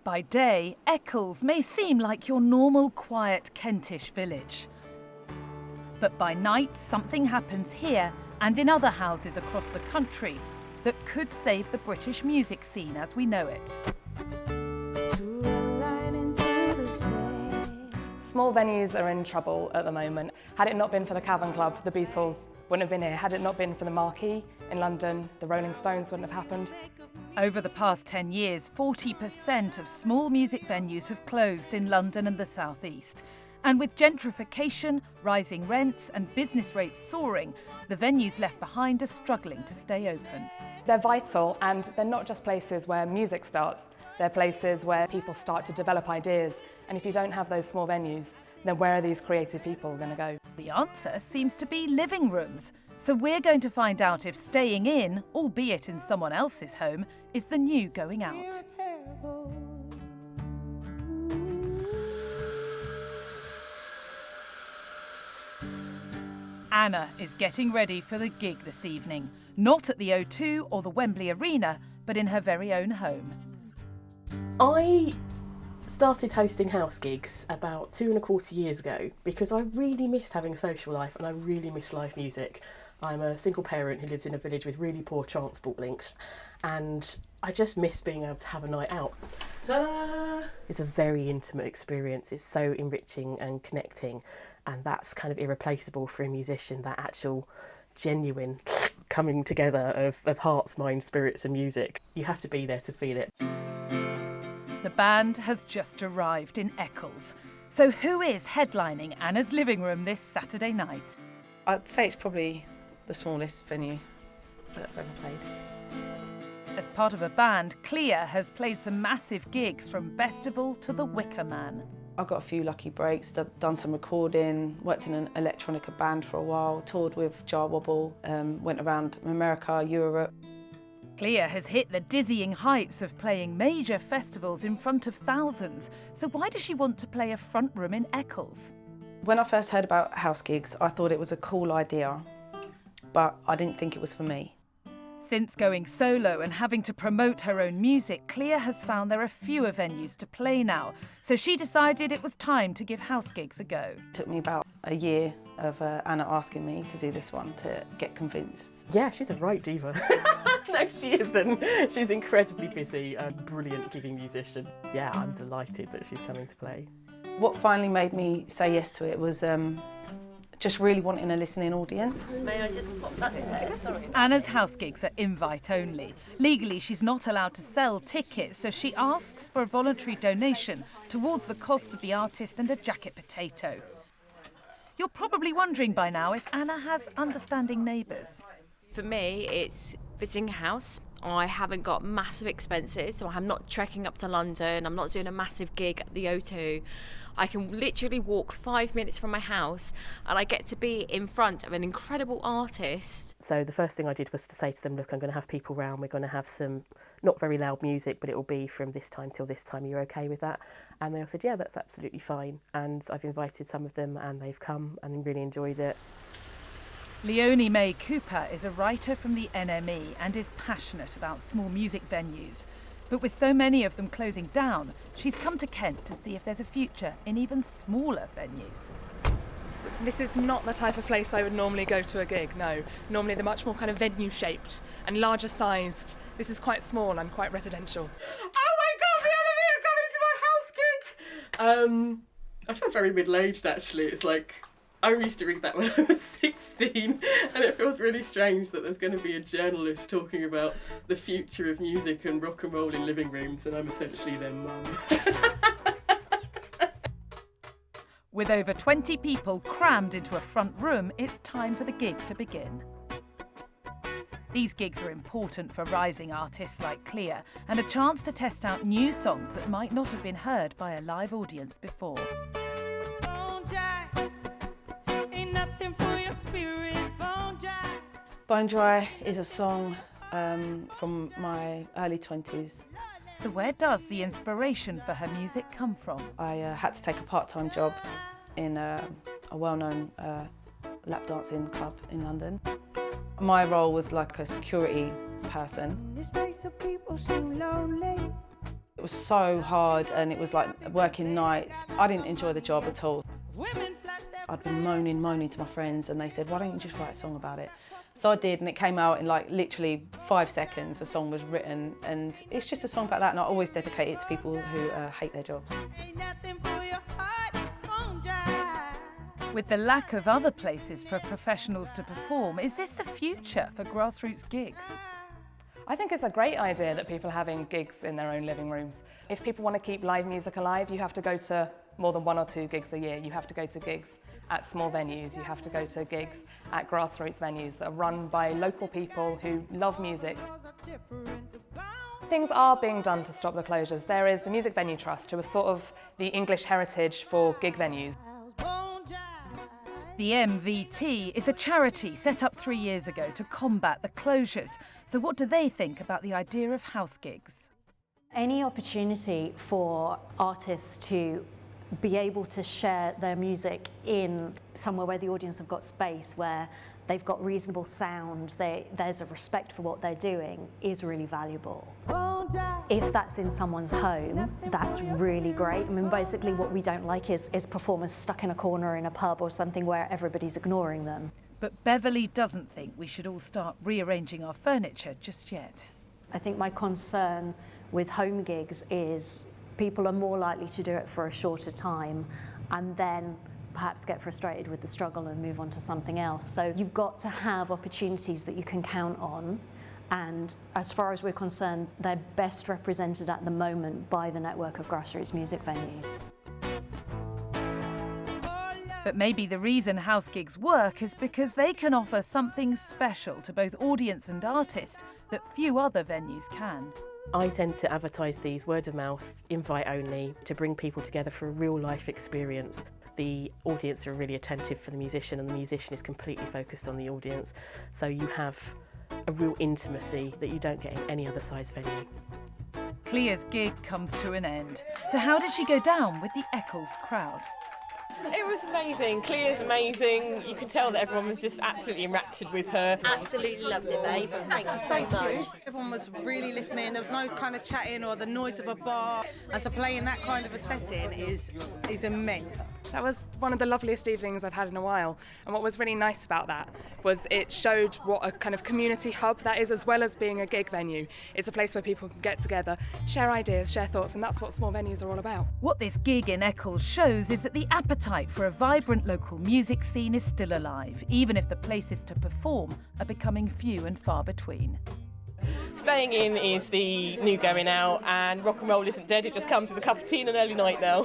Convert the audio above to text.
By day, Eccles may seem like your normal, quiet Kentish village. But by night, something happens here and in other houses across the country that could save the British music scene as we know it. Small venues are in trouble at the moment. Had it not been for the Cavern Club, the Beatles wouldn't have been here. Had it not been for the Marquee in London, the Rolling Stones wouldn't have happened. Over the past 10 years, 40% of small music venues have closed in London and the South East. And with gentrification, rising rents and business rates soaring, the venues left behind are struggling to stay open. They're vital, and they're not just places where music starts. They're places where people start to develop ideas. And if you don't have those small venues, then where are these creative people going to go? The answer seems to be living rooms. So we're going to find out if staying in, albeit in someone else's home, is the new going out. Anna is getting ready for the gig this evening. Not at the O2 or the Wembley Arena, but in her very own home. I started hosting house gigs about 2.25 years ago because I really missed having a social life and I really miss live music. I'm a single parent who lives in a village with really poor transport links, and I just miss being able to have a night out. Ta-da! It's a very intimate experience. It's so enriching and connecting, and that's kind of irreplaceable for a musician, that actual genuine coming together of hearts, minds, spirits and music. You have to be there to feel it. The band has just arrived in Eccles. So who is headlining Anna's living room this Saturday night? I'd say it's probably the smallest venue that I've ever played. As part of a band, Clea has played some massive gigs from Festival to the Wicker Man. I got a few lucky breaks, done some recording, worked in an electronica band for a while, toured with Jar Wobble, went around America, Europe. Clea has hit the dizzying heights of playing major festivals in front of thousands. So why does she want to play a front room in Eccles? When I first heard about house gigs, I thought it was a cool idea, but I didn't think it was for me. Since going solo and having to promote her own music, Clea has found there are fewer venues to play now, so she decided it was time to give house gigs a go. It took me about a year of Anna asking me to do this one to get convinced. Yeah, she's a right diva. No, she isn't. She's incredibly busy and brilliant gigging musician. Yeah, I'm delighted that she's coming to play. What finally made me say yes to it was just really wanting a listening audience. May I just pop that in there? Sorry. Anna's house gigs are invite only. Legally, she's not allowed to sell tickets, so she asks for a voluntary donation towards the cost of the artist and a jacket potato. You're probably wondering by now if Anna has understanding neighbours. For me, it's visiting a house. I haven't got massive expenses, so I'm not trekking up to London. I'm not doing a massive gig at the O2. I can literally walk 5 minutes from my house and I get to be in front of an incredible artist. So the first thing I did was to say to them, look, I'm going to have people round. We're going to have some not very loud music, but it will be from this time till this time. Are you okay with that? And they all said, yeah, that's absolutely fine. And I've invited some of them and they've come and really enjoyed it. Leonie May Cooper is a writer from the NME and is passionate about small music venues. But with so many of them closing down, she's come to Kent to see if there's a future in even smaller venues. This is not the type of place I would normally go to a gig, no. Normally they're much more kind of venue-shaped and larger sized. This is quite small and quite residential. Oh my God, the enemy are coming to my house gig! I feel very middle-aged actually. It's like, I used to read that when I was 16 and it feels really strange that there's going to be a journalist talking about the future of music and rock and roll in living rooms and I'm essentially their mum. With over 20 people crammed into a front room, it's time for the gig to begin. These gigs are important for rising artists like Clea and a chance to test out new songs that might not have been heard by a live audience before. Bone Dry is a song from my early 20s. So where does the inspiration for her music come from? I had to take a part-time job in a well-known lap dancing club in London. My role was like a security person. It was was so hard and it was like working nights. I didn't enjoy the job at all. I'd been moaning to my friends and they said, why don't you just write a song about it? So I did, and it came out in like literally 5 seconds. The song was written, and it's just a song about that, and I always dedicate it to people who hate their jobs. With the lack of other places for professionals to perform, is this the future for grassroots gigs? I think it's a great idea that people are having gigs in their own living rooms. If people want to keep live music alive, you have to go to more than 1 or 2 gigs a year. You have to go to gigs at small venues. You have to go to gigs at grassroots venues that are run by local people who love music. Things are being done to stop the closures. There is the Music Venue Trust, who are sort of the English heritage for gig venues. The MVT is a charity set up 3 years ago to combat the closures. So what do they think about the idea of house gigs? Any opportunity for artists to be able to share their music in somewhere where the audience have got space, where they've got reasonable sound, there's a respect for what they're doing, is really valuable. If that's in someone's home, that's really great. I mean, basically what we don't like is performers stuck in a corner in a pub or something where everybody's ignoring them. But Beverly doesn't think we should all start rearranging our furniture just yet. I think my concern with home gigs is people are more likely to do it for a shorter time and then perhaps get frustrated with the struggle and move on to something else. So you've got to have opportunities that you can count on, and as far as we're concerned, they're best represented at the moment by the network of grassroots music venues. But maybe the reason house gigs work is because they can offer something special to both audience and artist that few other venues can. I tend to advertise these word of mouth, invite only, to bring people together for a real life experience. The audience are really attentive for the musician, and the musician is completely focused on the audience. So you have a real intimacy that you don't get in any other size venue. Clea's gig comes to an end. So how did she go down with the Eccles crowd? It was amazing. Clea's amazing. You can tell that everyone was just absolutely enraptured with her. Absolutely loved it, babe. Thank you so much. Everyone was really listening. There was no kind of chatting or the noise of a bar. And to play in that kind of a setting is immense. That was one of the loveliest evenings I've had in a while. And what was really nice about that was it showed what a kind of community hub that is, as well as being a gig venue. It's a place where people can get together, share ideas, share thoughts, and that's what small venues are all about. What this gig in Eccles shows is that the appetite for a vibrant local music scene is still alive, even if the places to perform are becoming few and far between. Staying in is the new going out, and rock and roll isn't dead, it just comes with a cup of tea and an early night now.